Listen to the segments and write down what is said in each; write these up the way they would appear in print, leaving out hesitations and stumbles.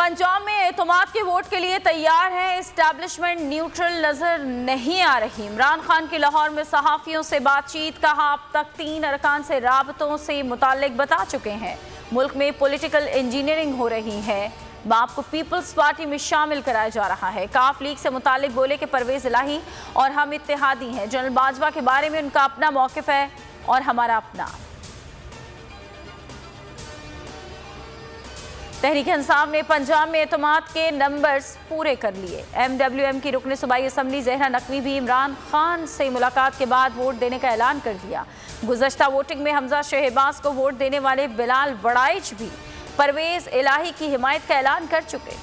पंजाब में एतमाद के वोट के लिए तैयार है, एस्टैब्लिशमेंट न्यूट्रल नजर नहीं आ रही। इमरान खान की लाहौर में सहाफियों से बातचीत, कहा अब तक 3 अरकान से राबतों से मुताल्लिक बता चुके हैं। मुल्क में पॉलिटिकल इंजीनियरिंग हो रही है, बाप को पीपल्स पार्टी में शामिल कराया जा रहा है। काफ लीग से मुताल्लिक बोले कि परवेज इलाही और हम इत्तेहादी हैं। जनरल बाजवा के बारे में उनका अपना मौक़िफ़ है और हमारा अपना। तहरीक इंसाफ ने पंजाब में एतमाद के नंबर्स पूरे कर लिए। MWM की रुकन सूबाई असम्बली ज़हरा नकवी भी इमरान खान से मुलाकात के बाद वोट देने का ऐलान कर दिया। गुज़श्ता वोटिंग में हमजा शहबाज को वोट देने वाले बिलाल वड़ाइच भी परवेज इलाही की हिमायत का ऐलान कर चुके।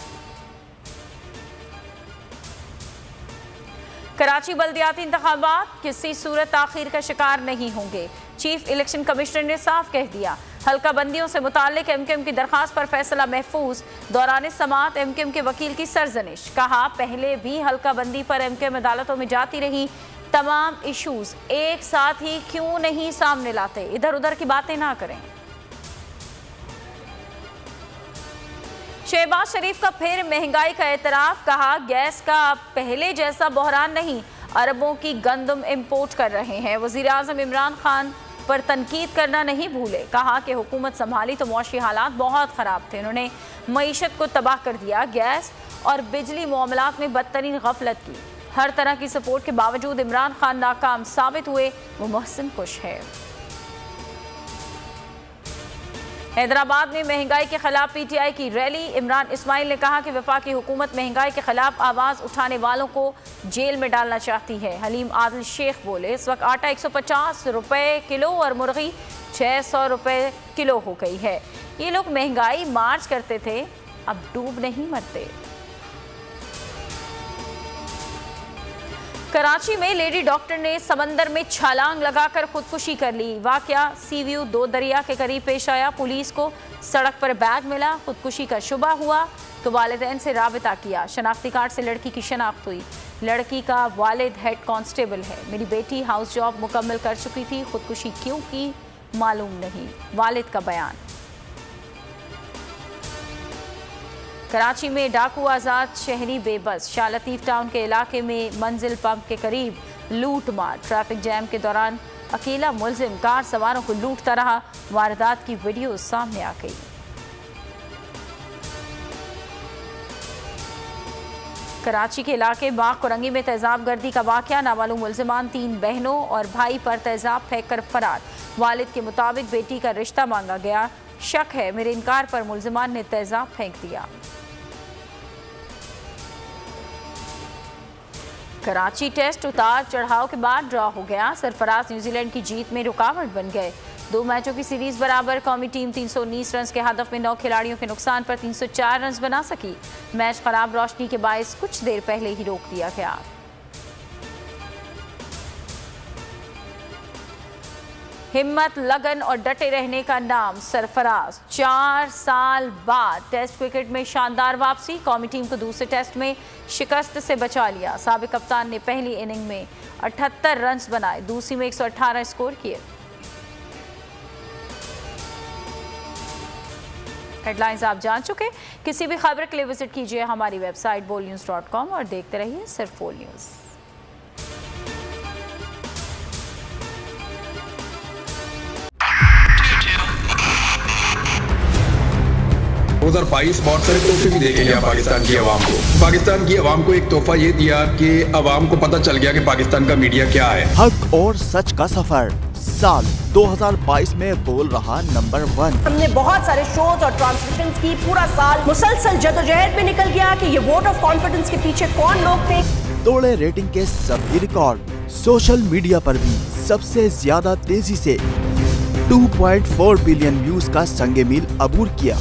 कराची बल्दियाती इंतखाबात किसी सूरत आखिर का शिकार नहीं होंगे। चीफ इलेक्शन कमिश्नर ने साफ कह दिया। हल्का बंदियों से मुताल्लिक MQM की दरखास्त पर फैसला महफूज। दौरान समाअत MQM के वकील की सरजनिश, कहा पहले भी हल्का बंदी पर MQM अदालतों में जाती रही, तमाम इशूज एक साथ ही क्यों नहीं सामने लाते, इधर उधर की बातें ना करें। शहबाज शरीफ का फिर महंगाई का एतराफ, कहा गैस का पहले जैसा बहरान नहीं, अरबों की गंदम इंपोर्ट कर रहे हैं। वजीर आज़म इमरान खान पर तनकीद करना नहीं भूले, कहा कि हुकूमत संभाली तो मौशी हालात बहुत ख़राब थे, उन्होंने मईशत को तबाह कर दिया। गैस और बिजली मामलात में बदतरीन गफलत की। हर तरह की सपोर्ट के बावजूद इमरान खान नाकाम साबित हुए, वो मुहसिन खुश है। हैदराबाद में महंगाई के खिलाफ PTI की रैली। इमरान इस्माइल ने कहा कि वफाकी हुकूमत महंगाई के खिलाफ आवाज़ उठाने वालों को जेल में डालना चाहती है। हलीम आदिल शेख बोले इस वक्त आटा 150 रुपये किलो और मुर्गी 600 रुपये किलो हो गई है। ये लोग महंगाई मार्च करते थे, अब डूब नहीं मरते। कराची में लेडी डॉक्टर ने समंदर में छलांग लगाकर खुदकुशी कर ली। वाकया सीव्यू 2 दरिया के करीब पेश आया। पुलिस को सड़क पर बैग मिला, खुदकुशी का शुबा हुआ तो वालिदैन से राबिता किया। शनाख्ती कार्ड से लड़की की शनाख्त हुई। लड़की का वालिद हेड कांस्टेबल है। मेरी बेटी हाउस जॉब मुकम्मल कर चुकी थी, खुदकुशी क्यों की मालूम नहीं, वालिद का बयान। कराची में डाकू आज़ाद, शहरी बेबस। शाह लतीफ़ टाउन के इलाके में मंजिल पंप के करीब लूट मार। ट्रैफिक जैम के दौरान अकेला मुलजिम कार सवारों को लूटता रहा। वारदात की वीडियो सामने आ गई। कराची के इलाके बाग कुरंगी में तेजाब गर्दी का वाकया। नामालूम मुलजिमान 3 बहनों और भाई पर तेजाब फेंक कर फरार। वालिद के मुताबिक बेटी का रिश्ता मांगा गया। शक है मेरे इनकार पर मुलजिमान ने तेजाब फेंक दिया। कराची टेस्ट उतार चढ़ाव के बाद ड्रॉ हो गया। सरफराज न्यूजीलैंड की जीत में रुकावट बन गए। 2 मैचों की सीरीज बराबर। कौमी टीम 319 रन के हदफ में 9 खिलाड़ियों के नुकसान पर 304 रन बना सकी। मैच खराब रोशनी के बायस कुछ देर पहले ही रोक दिया गया। हिम्मत, लगन और डटे रहने का नाम सरफराज। 4 साल बाद टेस्ट क्रिकेट में शानदार वापसी। कौमी टीम को दूसरे टेस्ट में शिकस्त से बचा लिया। साबिक कप्तान ने पहली इनिंग में 78 रन बनाए, दूसरी में 118 स्कोर किए। हेडलाइंस आप जान चुके। किसी भी खबर के लिए विजिट कीजिए हमारी वेबसाइट bolnews.com और देखते रहिए सिर्फ बोल न्यूज़। 2022 बहुत सारे तोहफे भी देके गया पाकिस्तान की आवाम को। पाकिस्तान की आवाम को एक तोहफा ये दिया कि आवाम को पता चल गया कि पाकिस्तान का मीडिया क्या है। हक और सच का सफर साल 2022 में बोल रहा नंबर 1। हमने बहुत सारे शोज और ट्रांसमिशंस की। पूरा साल मुसलसल जदोजहद में निकल गया कि ये वोट ऑफ कॉन्फिडेंस के पीछे कौन लोग थे। तोड़े रेटिंग के सभी रिकॉर्ड। सोशल मीडिया पर भी सबसे ज्यादा तेजी से 2.4 बिलियन व्यूज का संगे मील अबूर किया।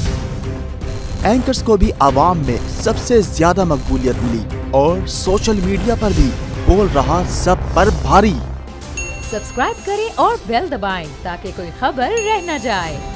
एंकर्स को भी आवाम में सबसे ज्यादा मकबूलियत मिली और सोशल मीडिया पर भी बोल रहा सब पर भारी। सब्सक्राइब करें और बेल दबाएं ताकि कोई खबर रह न जाए।